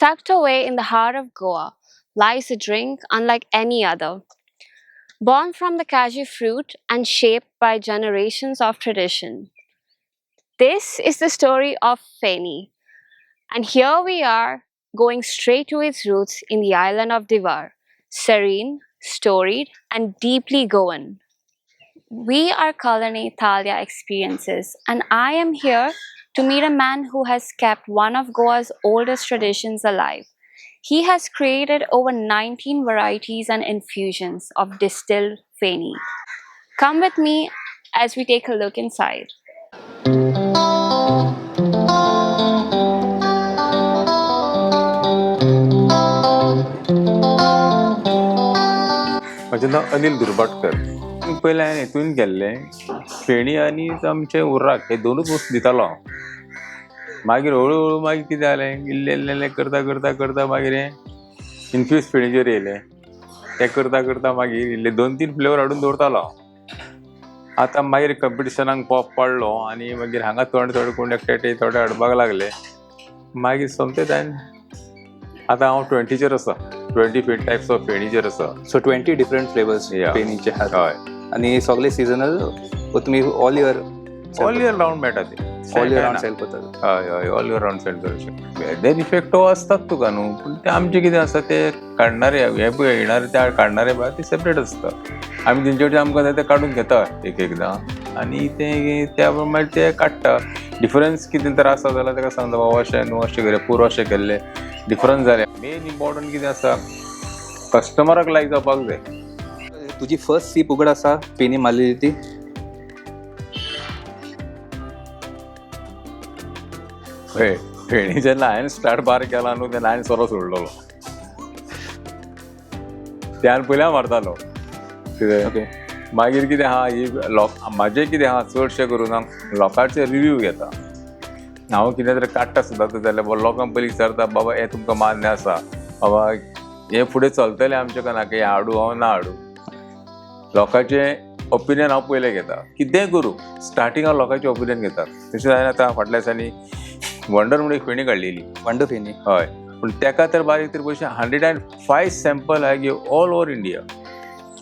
Tucked away in the heart of Goa lies a drink unlike any other. Born from the cashew fruit and shaped by generations of tradition. This is the story of Fenny, and here we are going straight to its roots in the island of Divar, serene, storied, and deeply Goan. We are Culinary Thalia Experiences, and I am here to meet a man who has kept one of Goa's oldest traditions alive. He has created over 19 varieties and infusions of distilled Feni. Come with me as we take a look inside. माझे नाव अनिल दुर्बाटकर. पहिले हांवें हितून गेल्लें फेणी आनी आमचे उर्राक हे दोनूच वस्तू दितालो हांव. मागीर हळू मागीर कितें जालें, इल्लें इल्लें करता करता करता मागीर हें इन्फ्यूज फेणीचेर येयलें. तें करता करता मागीर इल्ले 2-3 फ्लेवर हाडून दवरतालो हांव. आतां मागीर कंपिटिशनाक पडलो आनी मागीर हांगा थोडे कोण एकटे थोडे हाडपाक लागले. मागीर सोमतेच हांवें आतां हांव 20चेर आसा. 20 टायप्स ऑफ फेणीचेर आसा. सो 20 डिफरंट फ्लेवर्स फेनीचे आहात. हय, आणि सगळे सीजनल तुम्ही ऑल इयर रावंड मेळटा ते. ऑल इयर रावंड सेल करतात. हय, ऑल इयर रावंड सेल करूं शकता. वेदर इफेक्ट हो आसतात तुका न्हू, पूण ते आमचे कितें आसा ते काडणारे हे पळय येणारे त्या काडणारे पळय ते सेपरेट आसता. आमी तेंचे कडेन आमकां जाय ते काडून घेता एकदां आनी ते त्या प्रमाणे ते काडटा. डिफरन्स कितें तर आसा जाल्यार ताका सांगता बाबा अशें न्हू, अशें केलें, पूर अशें केल्लें, डिफरन्स जाले. मेन इम्पॉर्टंट कितें आसा, कस्टमराक लायक जावपाक जाय. तुझी फर्स्ट सीप उगड आसा फेनी मारलेली ती? फेणी जेन्ना हांवें स्टार्ट बार केला न्हू तेन्ना हांवें सोरो सोडलेलो. ते हांवें पयलीं मारतालो. ओके. मागीर कितें आहा, ही म्हाजें कितें आहा चडशें करून हांव लोकांचे रिव्यू घेता. हांव कितें तरी काडटा सुद्दां जाल्यार लोकांक पयलीं विचारता बाबा हें तुमकां मान्य आसा, बाबा हें फुडें चलतलें आमचें काय ना, हें हाडूं हांव ना हाडूं. लोकांचें ओपिनियन हांव पयलें घेता. कितेंय करूं स्टार्टींग हांव लोकांचें ओपिनियन घेता. तशें हांवें आतां फाटल्या दिसांनी वंडर म्हणून एक फेणी काडलेली. वंडर फेनी? हय, पूण तेका तर बारीक तर पयशे 105 सॅम्पल हांवें घेवन ऑल ओवर इंडिया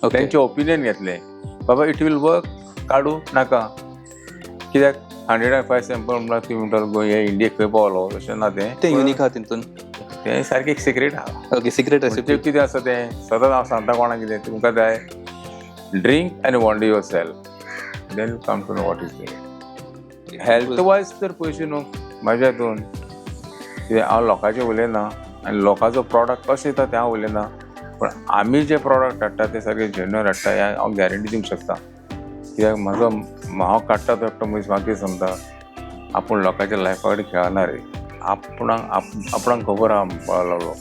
तेंचे ओपिनियन घेतलें. बाबा इट वील वर्क, काडूं नाका. कित्याक 105 सॅम्पल म्हणल्यार तुमी म्हणटा हे इंडियेक खंय पावलो, तशें ना. तें युनीक आहा तितून. तें सारकें एक सिक्रेट आहा. ओके, सिक्रेट रेसिपी कितें आसा तें सदांच हांव सांगता कोणाक कितें तुमकां जाय, ड्रिंक आनी wonder yourself, then you come to know what is that. Health wise तर पयशे न्हू म्हाज्या हितून कितें हांव लोकांचें उलयना आनी लोकांचो प्रॉडक्ट कसो येता तें हांव उलयना, पूण आमी जे प्रॉडक्ट हाडटा ते सारके जेन्युइन हाडटा हें हांव गॅरंटी दिवंक शकता. कित्याक हांव काडटा तो एकटो मनीस म्हाका कितें सांगता, आपूण लोकांच्या लायफा कडेन खेळना रे. आपणाक खबर आहा पळोवंक लागलो,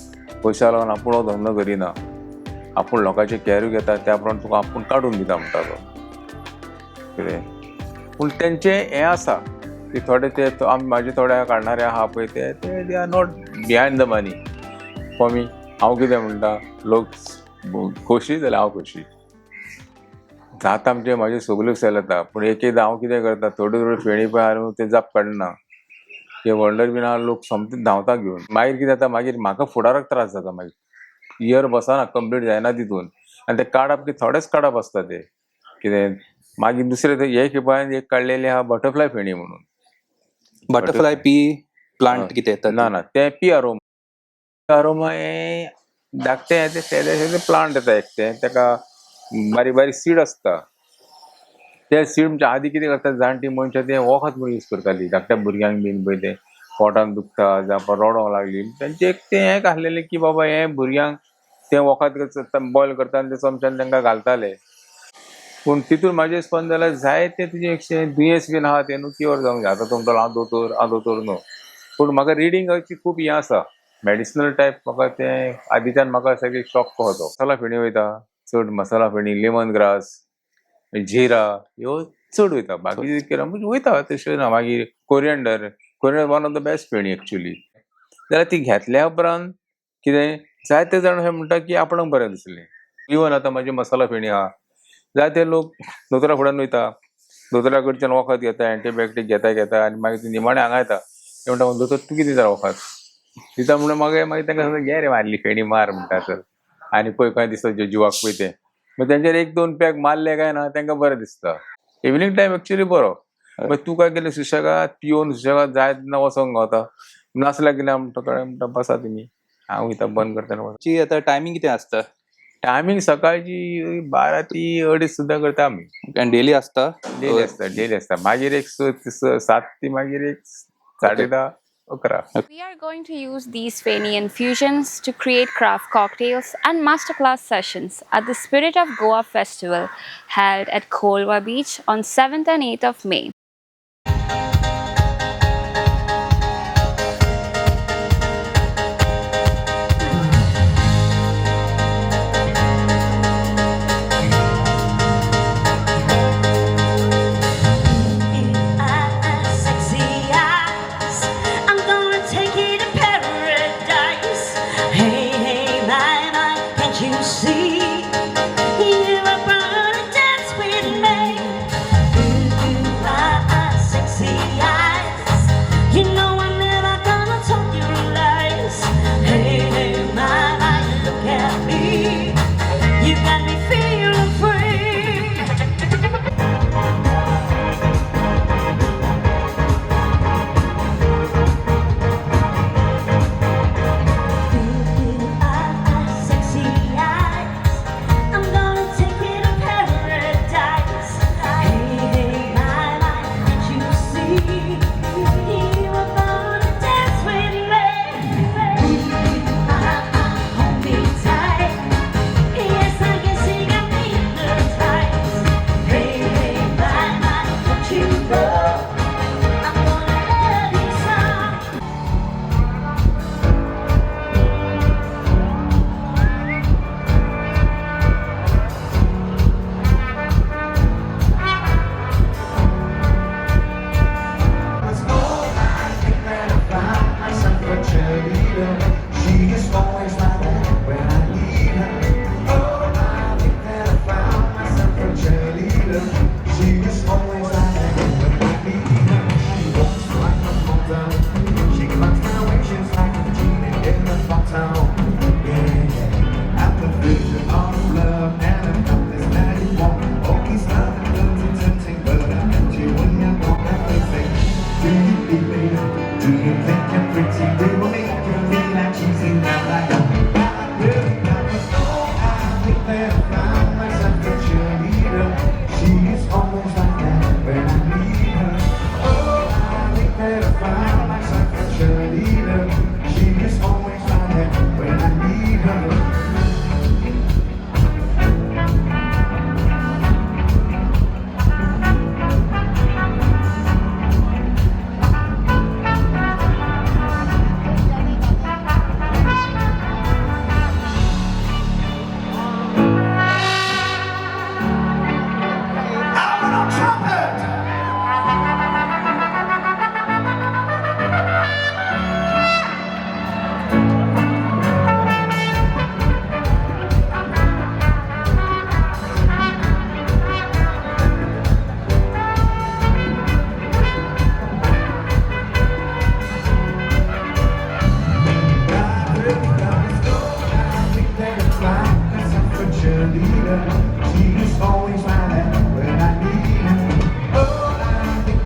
पयशा लागून आपूण हो धंदो करिना. आपूण लोकांचे कॅरू घेता त्या प्रमाणे तुका आपूण काडून दिता म्हणटा तो. कितें पूण तेंचें हें आसा की थोडे ते म्हाजे थोडे काडणारे आहा पळय ते they are not behind the money. For me हांव कितें म्हणटा, लोक खोशी जाल्यार हांव खोशी. जाता आमचे म्हाजे सगल्यो सेल जाता, पूण एकदां हांव कितें करता, थोड्यो फेणी पळय हांवें ते जाप काडना. हे वंडर बीन लोक सोमते धांवता घेवन. मागीर कितें जाता, मागीर म्हाका फुडाराक त्रास जाता. मागीर इयर बसना, कंप्लीट जायना तितून. आनी ते काडप की थोडेच काडप आसता ते कितें. मागीर दुसरे ते पळय एक काडलेले आहा बटरफ्लाय फेणी म्हणून. बटरफ्लाय पी प्लांट कितें येता? ना तें पी अरोमा हें धाकटें ते प्लांट येता एक. तेका बारीक बारीक सीड आसता. ते सीड म्हणजे आदीं कितें करता जाणटी मनशां ते वखद म्हणून यूज करतालीं. धाकट्या भुरग्यांक बीन पळय ते पोटान दुखता जावं रडोंक लागली तेंचे एक तें हें घातलेलें की बाबा हें भुरग्यांक तें वखद बॉयल करता आनी ते चमच्यान तांकां घालताले. पूण तितून म्हाजें दिसपान जाल्यार जायते तुजें दुयेंस बीन आहा तें न्हू क्युअर जावंक जाय. आतां तुमकां हांव दोतोर न्हू, पूण म्हाका रिडींगाची खूब हें आसा. मेडिसिनल टायप म्हाका तें आदींच्यान म्हाका सारकें शॉक कहो तो. मसाला फेणी वयता चड, मसाला फेणी, लेमन ग्रास, जिरा ह्यो चड वयता. बाकी म्हणजे वयता तशें ना. मागीर coriander one of the best फेणी एक्चुली. जाल्यार ती घेतल्या उपरांत कितें जायते जाण अशें म्हणटा की आपणाक बरें दिसलें. इवन आतां म्हाजी मसाला फेणी आहा, जायते लोक दोतोरा फुड्यान वयता, दोतोरा कडच्यान वखद घेता, एंटीबायोटीक घेता आनी मागीर ती निमाणें हांगा येता. ते म्हणटा दोतोर तूं कितें दिता वखद, दिता म्हणून मागीर तांकां समज घे रे मारली फेणी मार म्हणटा सर आनी पळय खंय दिसता जिवाक पळय ते मागीर तेंचेर 1-2 पॅक मारले काय ना तांकां बरें दिसता. इवनिंग टायम एक्चुअली बरो. मागीर तूं काय केलें सुशेगाद पिवन सुशेगाद जाय तेन्ना वसोंक गावता. नासल्यार कितें म्हणटा कळ्ळें म्हणटा बसा तुमी हांव वयता बंद करता आनी वता. ची आता टायमिंग किती असतं टायमिंग सकाळची 12 ती 2:30 सुद्दां करता आमी. आणि डेली असतं डेली असता मागीर एक 7 ती मागीर एक 10:30 11. We are going to use these Feni infusions to create craft cocktails and masterclass sessions at the Spirit of Goa Festival held at Colva Beach on 7th and 8th of May. Do you think I'm pretty good?